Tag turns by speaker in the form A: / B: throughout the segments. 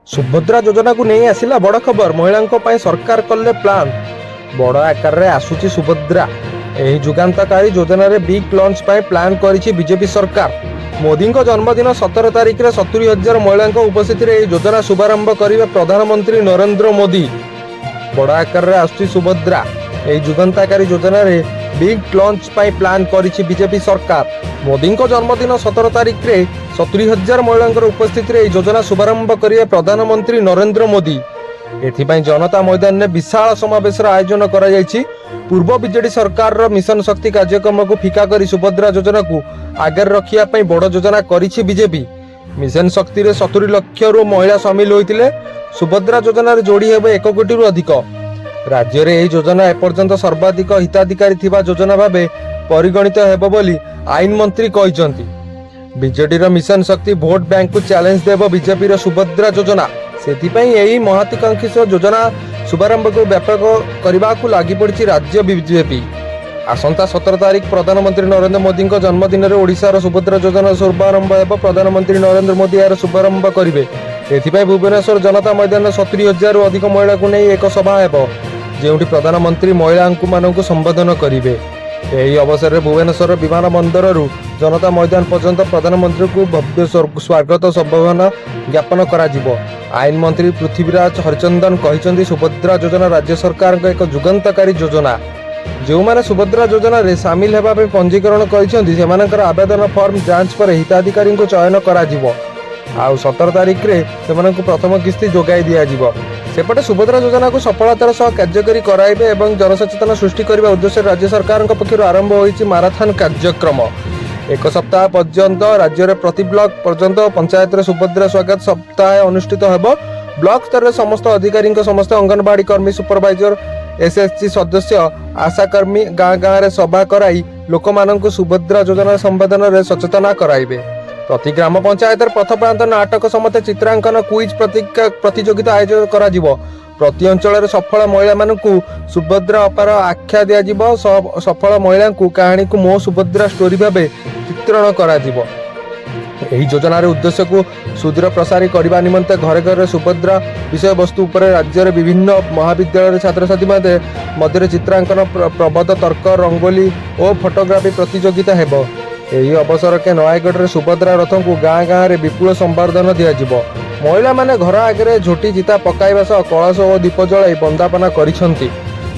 A: सुभद्रा योजना को नहीं आसिला बड़ खबर। महिलांको ପାଇଁ सरकार कले प्लान बड़ आकार रे आसुची सुभद्रा। एही जुगांतकारी योजना रे बिग लॉन्च ପାଇଁ प्लान करिछि बीजेपी सरकार। मोदी को जन्मदिन 17 तारिख रे 70,000 महिलांको उपस्थिति रे योजना शुभारंभ करिवे प्रधानमंत्री नरेंद्र मोदी। बड़ आकार रे आसुची सुभद्रा। एही जुगांतकारी योजना रे बिग लॉन्च ପାଇଁ प्लान करिछि बीजेपी सरकार। मोदी को जन्मदिन 17 तारिख रे 70,000 महिलांकर उपस्थिति रे योजना शुभारंभ करिवे प्रधानमंत्री नरेंद्र मोदी। एथिपाई जनता मैदान में विशाल समावेश आयोजन करा जायछि। पूर्व बीजेडी सरकार रो मिशन शक्ति कार्यक्रम को फिका करी सुभद्रा योजना को आगे रखिया पई बड़ योजना करिछि बीजेपी। मिशन शक्ति रे 70 लाख रु महिला शामिल होइतिले। सुभद्रा योजना रे जोड़ी हेबे 1 कोटी रु अधिक। राज्य रे एही योजना एपर्यंत सर्वाधिक हिताधिकारी थिबा योजना भाबे परिगणित हेबो बोली आईन मंत्री कहिसंती। बीजेडी रो मिशन शक्ति भोट बैंक को चैलेंज देव बीजेपी रो सुभद्रा योजना। सेथिपाई एही महत्वाकांक्षी योजना शुभारंभ को व्यापक करने को लगी पड़ी राज्य बीजेपी। आसंता 17 तारिख प्रधानमंत्री नरेंद्र मोदी जन्मदिन में ओडिशार सुभद्रा योजना शुभारंभ हेब। प्रधानमंत्री नरेंद्र मोदी यार शुभारंभ करेंगे। एथिपाई भुवनेश्वर जनता मैदान 70,000 अधिक महिला को नहीं एक सभा हेब, जेउठी प्रधानमंत्री महिला मानक संबोधन करेंगे। यही अवसर में भुवनेश्वर विमान बंदर जनता मैदान पर्यंत प्रधानमंत्री को भव्य स्वागत संबोधन ज्ञापन करा जिवो। आईन मंत्री पृथ्वीराज हरिचंदन कहते सुभद्रा योजना राज्य सरकार एक जुगांतकारी योजना। जो माने सुभद्रा योजना रे सामिल हेबा पे पंजीकरण करिसेंती सेमानकर आवेदन फॉर्म जांच पर हिताधिकारी को चयन करा जिवो। आउ 17 तारिख रे सेमानकु प्रथम किस्ती जोगाई दिया जिवो। सेपटे सुभद्रा योजना को सफलतार सह कार्यकारी कराइबे एवं जनसचेतना सृष्टि करने उद्देश्य राज्य सरकार पक्षर आरंभ होइछि माराथन कार्यक्रम। एक सप्ताह पर्यंत राज्य में प्रति ब्लॉक पर्यंत पंचायत रे सुभद्रा स्वागत सप्ताह अनुष्ठित हेबो। ब्लॉक स्तर समस्त अधिकारी समस्त अंगनवाड़ी कर्मी सुपरवाइजर एसएसजी सदस्य आशाकर्मी गाँ गाँ रे सभा कराई लोक मानक सुभद्रा योजना संबोधन रे सचेतना कराइबे। प्रति ग्राम पंचायत पथ प्रांत नाटक समते चित्रांकन क्विज प्रतियोगिता आयोजन करा जिवो। प्रति अंचल सफल महिला मानकु सुभद्रा अपार आख्या दिया जिवो। सफल महिला कहानी को मो सुभद्रा स्टोरी भाबे चित्रण करा जिवो। एही योजना रे उद्देश्य को सुदूर प्रसारी करने निमंते घरे घरे सुभद्रा विषय वस्तु उपर राज्य विभिन्न महाविद्यालय छात्र छात्री मध्य चित्रांकन प्रबंध तर्क रंगोली और फोटोग्राफी प्रतियोगिता हेबो। एही अवसर के नयागढ़ रे सुभद्रा रथ को गाँ गाँ रे विपुल संबर्धन दिया जिवो। महिला माने घर आगे झोटी चिता पकाइबा सह कलश और दीप जलाई बंदापना करिसंती।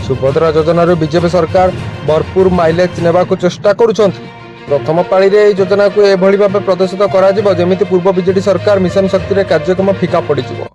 A: सुभद्रा योजना बीजेपी सरकार भरपूर माइलेज नेबा को चेष्टा करुछंती। प्रथम पाली रे योजना को एभली भाबे प्रदर्शित करा जिवो जेमिति पूर्व बीजेडी सरकार मिशन शक्ति रे कार्यक्रम फिका पड़ी जिवो।